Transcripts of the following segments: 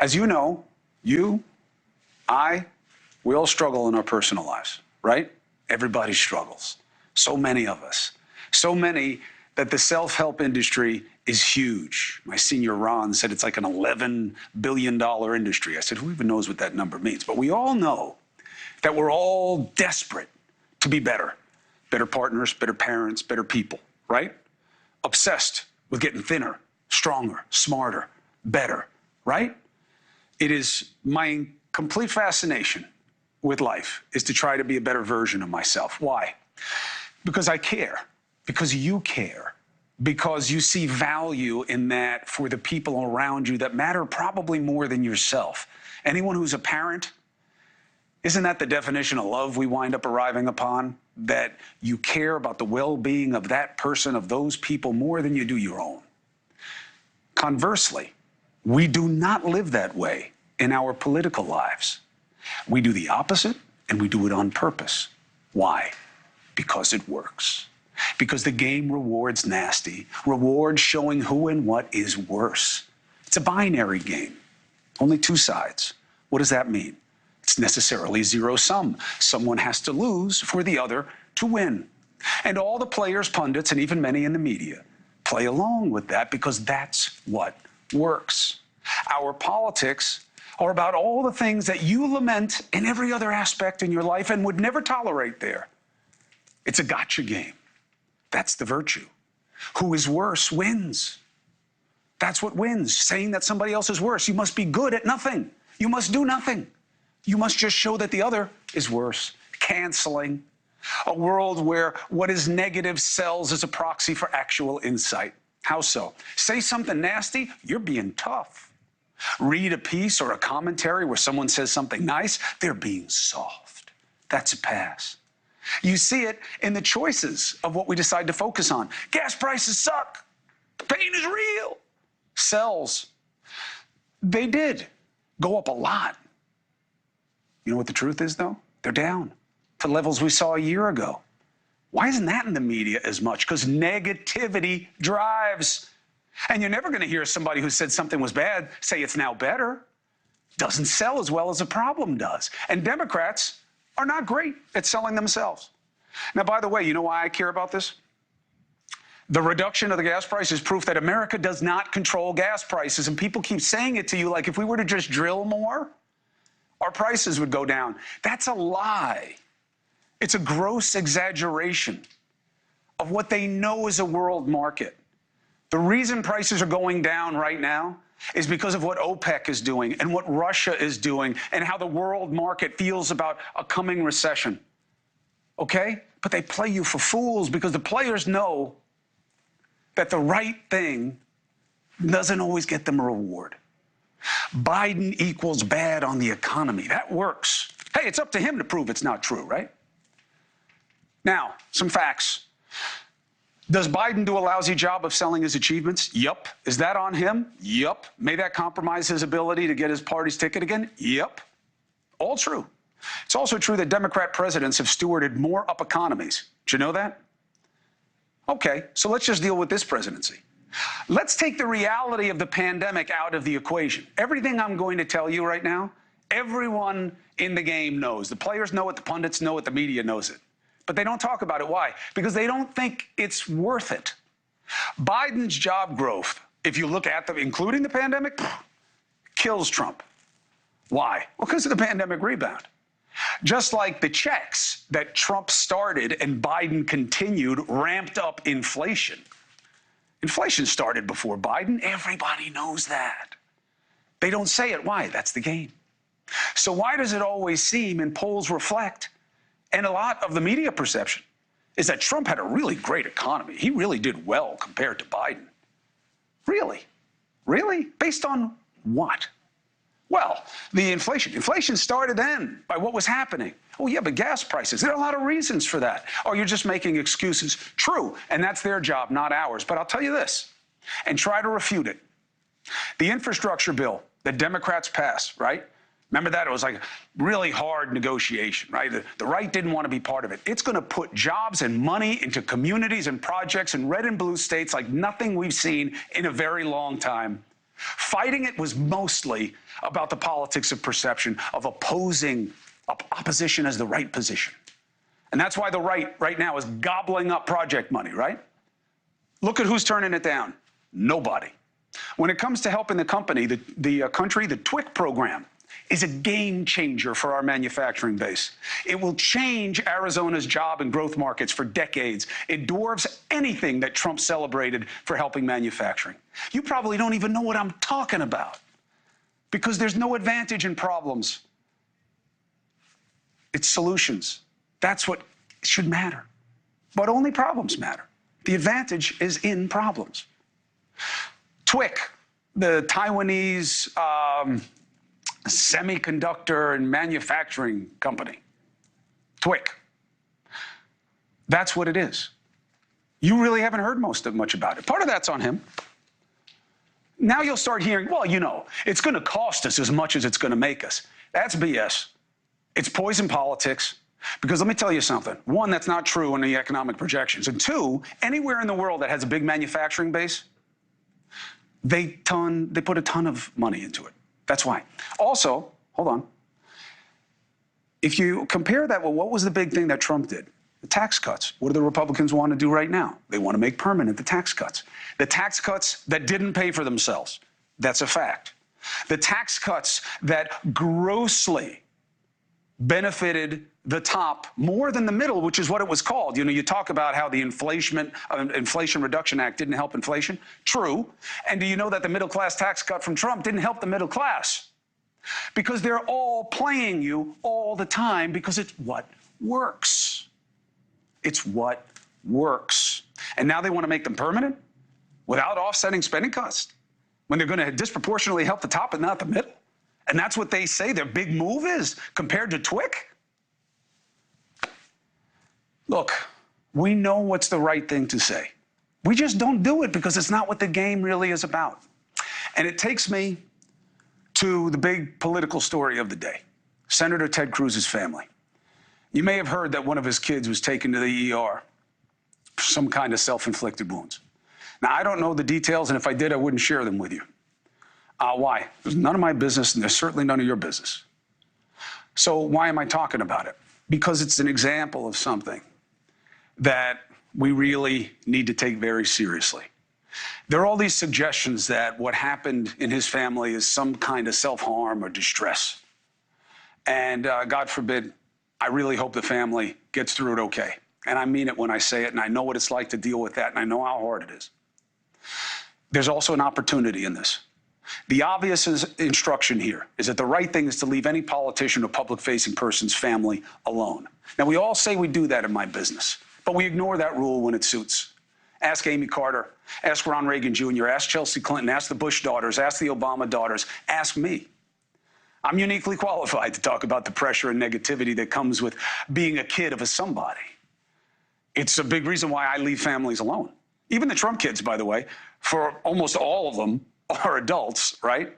As you know, you, I, we all struggle in our personal lives, right? Everybody struggles. So many of us. So many that the self-help industry is huge. My senior Ron said it's like an $11 billion industry. I said, who even knows what that number means? But we all know that we're all desperate to be better. Better partners, better parents, better people, right? Obsessed with getting thinner, stronger, smarter, better, right? It is my complete fascination with life is to try to be a better version of myself. Why? Because I care, because you care, because you see value in that for the people around you that matter probably more than yourself. Anyone who's a parent, isn't that the definition of love we wind up arriving upon? That you care about the well-being of that person, of those people, more than you do your own. Conversely, we do not live that way in our political lives. We do the opposite, and we do it on purpose. Why? Because it works. Because the game rewards nasty, rewards showing who and what is worse. It's a binary game, only two sides. What does that mean? It's necessarily zero sum. Someone has to lose for the other to win. And all the players, pundits, and even many in the media play along with that because that's what works. Our politics are about all the things that you lament in every other aspect in your life and would never tolerate there. It's a gotcha game. That's the virtue. Who is worse wins. That's what wins, saying that somebody else is worse. You must be good at nothing. You must do nothing. You must just show that the other is worse. Canceling. A world where what is negative sells as a proxy for actual insight. How so? Say something nasty, you're being tough. Read a piece or a commentary where someone says something nice, they're being soft. That's a pass. You see it in the choices of what we decide to focus on. Gas prices suck. The pain is real. Sells. They did go up a lot. You know what the truth is, though? They're down to levels we saw a year ago. Why isn't that in the media as much? Because negativity drives. And you're never going to hear somebody who said something was bad say it's now better. Doesn't sell as well as a problem does. And Democrats are not great at selling themselves. Now, by the way, you know why I care about this? The reduction of the gas price is proof that America does not control gas prices. And people keep saying it to you like if we were to just drill more, our prices would go down. That's a lie. It's a gross exaggeration of what they know is a world market. The reason prices are going down right now is because of what OPEC is doing and what Russia is doing and how the world market feels about a coming recession. Okay? But they play you for fools because the players know that the right thing doesn't always get them a reward. Biden equals bad on the economy. That works. Hey, it's up to him to prove it's not true, right? Now, some facts. Does Biden do a lousy job of selling his achievements? Yup. Is that on him? Yup. May that compromise his ability to get his party's ticket again? Yup. All true. It's also true that Democrat presidents have stewarded more up economies. Did you know that? Okay, so let's just deal with this presidency. Let's take the reality of the pandemic out of the equation. Everything I'm going to tell you right now, everyone in the game knows. The players know it, the pundits know it, the media knows it. But they don't talk about it. Why? Because they don't think it's worth it. Biden's job growth, if you look at them, including the pandemic, kills Trump. Why? Well, because of the pandemic rebound. Just like the checks that Trump started and Biden continued ramped up inflation. Inflation started before Biden. Everybody knows that. They don't say it. Why? That's the game. So why does it always seem, and polls reflect, and a lot of the media perception is that Trump had a really great economy. He really did well compared to Biden. Really? Really? Based on what? Well, the inflation. Inflation started then by what was happening. Oh, yeah, but gas prices. There are a lot of reasons for that. Oh, you're just making excuses. True, and that's their job, not ours. But I'll tell you this, and try to refute it. The infrastructure bill that Democrats passed, right? Remember that? It was like a really hard negotiation, right? The right didn't want to be part of it. It's going to put jobs and money into communities and projects in red and blue states like nothing we've seen in a very long time. Fighting it was mostly about the politics of perception, of opposition as the right position. And that's why the right now is gobbling up project money, right? Look at who's turning it down. Nobody. When it comes to helping the country, the TWIC program is a game changer for our manufacturing base. It will change Arizona's job and growth markets for decades. It dwarfs anything that Trump celebrated for helping manufacturing. You probably don't even know what I'm talking about because there's no advantage in problems. It's solutions. That's what should matter. But only problems matter. The advantage is in problems. TWIC, the Taiwanese semiconductor and manufacturing company. TWIC. That's what it is. You really haven't heard much about it. Part of that's on him. Now you'll start hearing, well, you know, it's going to cost us as much as it's going to make us. That's BS. It's poison politics. Because let me tell you something. One, that's not true in the economic projections. And two, anywhere in the world that has a big manufacturing base, they put a ton of money into it. That's why. Also, hold on. If you compare that with what was the big thing that Trump did? The tax cuts. What do the Republicans want to do right now? They want to make permanent the tax cuts. The tax cuts that didn't pay for themselves. That's a fact. The tax cuts that grossly benefited the top more than the middle, which is what it was called. You know, you talk about how the Inflation Reduction Act didn't help inflation. True. And do you know that the middle class tax cut from Trump didn't help the middle class? Because they're all playing you all the time because it's what works. It's what works. And now they want to make them permanent without offsetting spending cuts when they're going to disproportionately help the top and not the middle. And that's what they say their big move is compared to TWIC. Look, we know what's the right thing to say. We just don't do it because it's not what the game really is about. And it takes me to the big political story of the day, Senator Ted Cruz's family. You may have heard that one of his kids was taken to the ER for some kind of self-inflicted wounds. Now, I don't know the details, and if I did, I wouldn't share them with you. Why? It's none of my business, and there's certainly none of your business. So why am I talking about it? Because it's an example of something that we really need to take very seriously. There are all these suggestions that what happened in his family is some kind of self-harm or distress. And God forbid, I really hope the family gets through it okay. And I mean it when I say it, and I know what it's like to deal with that, and I know how hard it is. There's also an opportunity in this. The obvious instruction here is that the right thing is to leave any politician or public-facing person's family alone. Now, we all say we do that in my business, but we ignore that rule when it suits. Ask Amy Carter, ask Ron Reagan Jr., ask Chelsea Clinton, ask the Bush daughters, ask the Obama daughters, ask me. I'm uniquely qualified to talk about the pressure and negativity that comes with being a kid of a somebody. It's a big reason why I leave families alone. Even the Trump kids, by the way, for almost all of them, are adults, right?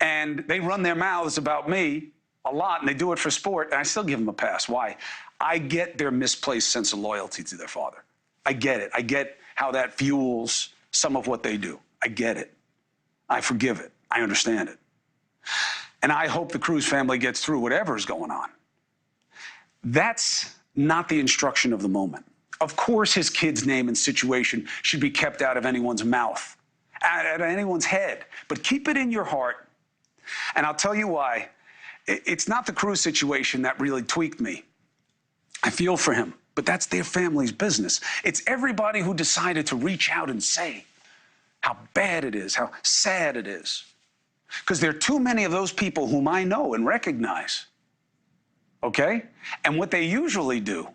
And they run their mouths about me a lot, and they do it for sport, and I still give them a pass. Why? I get their misplaced sense of loyalty to their father. I get it. I get how that fuels some of what they do. I get it. I forgive it. I understand it. And I hope the Cruz family gets through whatever's going on. That's not the instruction of the moment. Of course, his kid's name and situation should be kept out of anyone's mouth, out of anyone's head, but keep it in your heart. And I'll tell you why. It's not the Cruz situation that really tweaked me. I feel for him, but that's their family's business. It's everybody who decided to reach out and say how bad it is, how sad it is. Because there are too many of those people whom I know and recognize, okay? And what they usually do,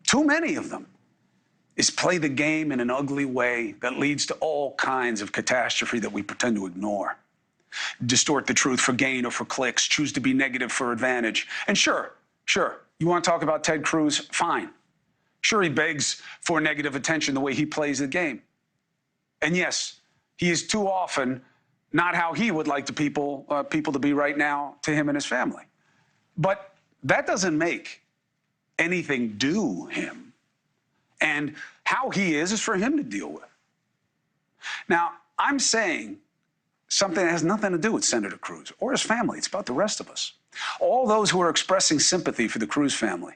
too many of them, is play the game in an ugly way that leads to all kinds of catastrophe that we pretend to ignore. Distort the truth for gain or for clicks, choose to be negative for advantage. And sure, you want to talk about Ted Cruz? Fine. Sure, he begs for negative attention the way he plays the game. And yes, he is too often not how he would like people to be right now to him and his family. But that doesn't make anything due him. And how he is for him to deal with. Now, I'm saying something that has nothing to do with Senator Cruz or his family. It's about the rest of us. All those who are expressing sympathy for the Cruz family,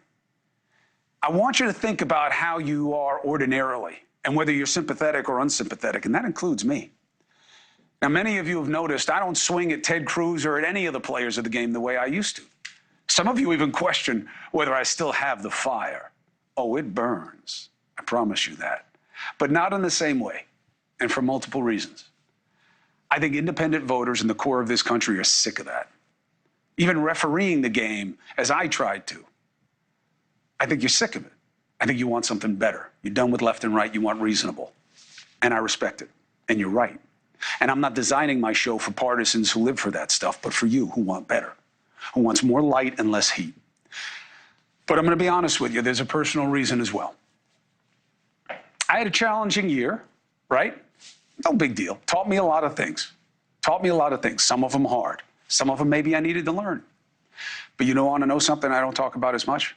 I want you to think about how you are ordinarily and whether you're sympathetic or unsympathetic, and that includes me. Now, many of you have noticed I don't swing at Ted Cruz or at any of the players of the game the way I used to. Some of you even question whether I still have the fire. Oh, it burns. I promise you that. But not in the same way, and for multiple reasons. I think independent voters in the core of this country are sick of that. Even refereeing the game, as I tried to. I think you're sick of it. I think you want something better. You're done with left and right. You want reasonable. And I respect it. And you're right. And I'm not designing my show for partisans who live for that stuff, but for you who want better, who wants more light and less heat. But I'm going to be honest with you. There's a personal reason as well. I had a challenging year, right? No big deal. Taught me a lot of things. Taught me a lot of things. Some of them hard. Some of them maybe I needed to learn. But you want to know something I don't talk about as much?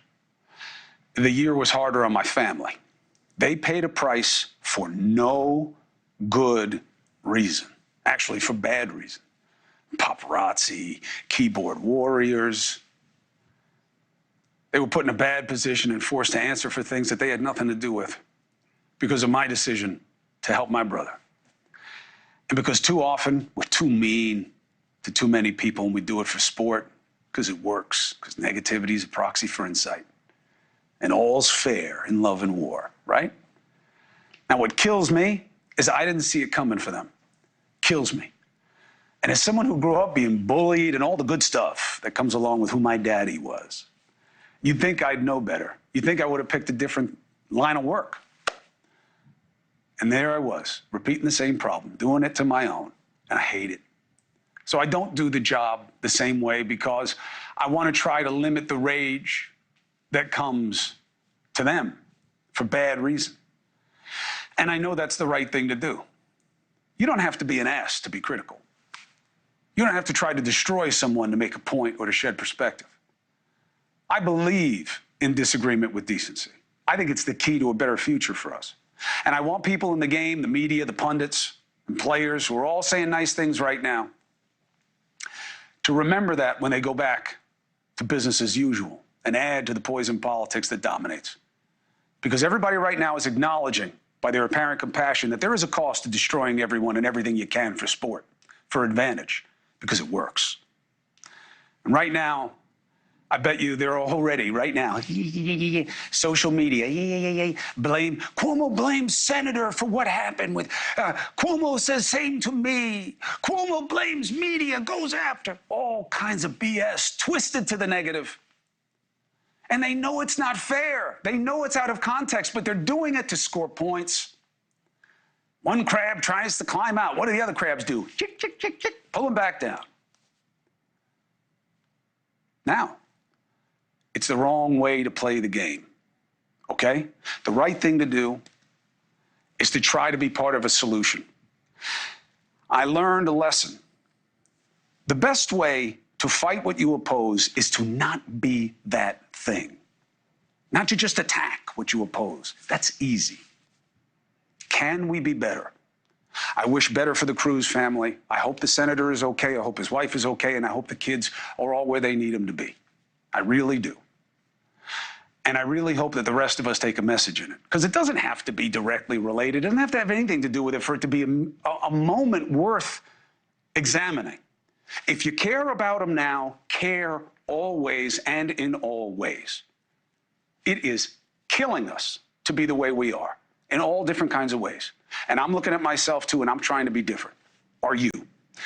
The year was harder on my family. They paid a price for no good reason. Actually, for bad reason. Paparazzi, keyboard warriors. They were put in a bad position and forced to answer for things that they had nothing to do with because of my decision to help my brother. And because too often we're too mean to too many people and we do it for sport because it works, because negativity is a proxy for insight. And all's fair in love and war, right? Now, what kills me is I didn't see it coming for them. Kills me. And as someone who grew up being bullied and all the good stuff that comes along with who my daddy was, you'd think I'd know better. You'd think I would have picked a different line of work. And there I was, repeating the same problem, doing it to my own, and I hate it. So I don't do the job the same way because I want to try to limit the rage that comes to them for bad reason. And I know that's the right thing to do. You don't have to be an ass to be critical. You don't have to try to destroy someone to make a point or to shed perspective. I believe in disagreement with decency. I think it's the key to a better future for us. And I want people in the game, the media, the pundits, and players who are all saying nice things right now to remember that when they go back to business as usual and add to the poison politics that dominates. Because everybody right now is acknowledging by their apparent compassion that there is a cost to destroying everyone and everything you can for sport, for advantage, because it works. And right now, I bet you they're already, right now, social media, blame. Cuomo blames Senator for what happened with, Cuomo says same to me. Cuomo blames media, goes after all kinds of BS, twisted to the negative. And they know it's not fair. They know it's out of context, but they're doing it to score points. One crab tries to climb out. What do the other crabs do? Chick, chick, chick, chick, pull him back down. Now, it's the wrong way to play the game, okay? The right thing to do is to try to be part of a solution. I learned a lesson. The best way to fight what you oppose is to not be that thing. Not to just attack what you oppose. That's easy. Can we be better? I wish better for the Cruz family. I hope the senator is okay. I hope his wife is okay. And I hope the kids are all where they need them to be. I really do. And I really hope that the rest of us take a message in it. Because it doesn't have to be directly related. It doesn't have to have anything to do with it for it to be a moment worth examining. If you care about them now, care always and in all ways. It is killing us to be the way we are in all different kinds of ways. And I'm looking at myself too, and I'm trying to be different. Are you?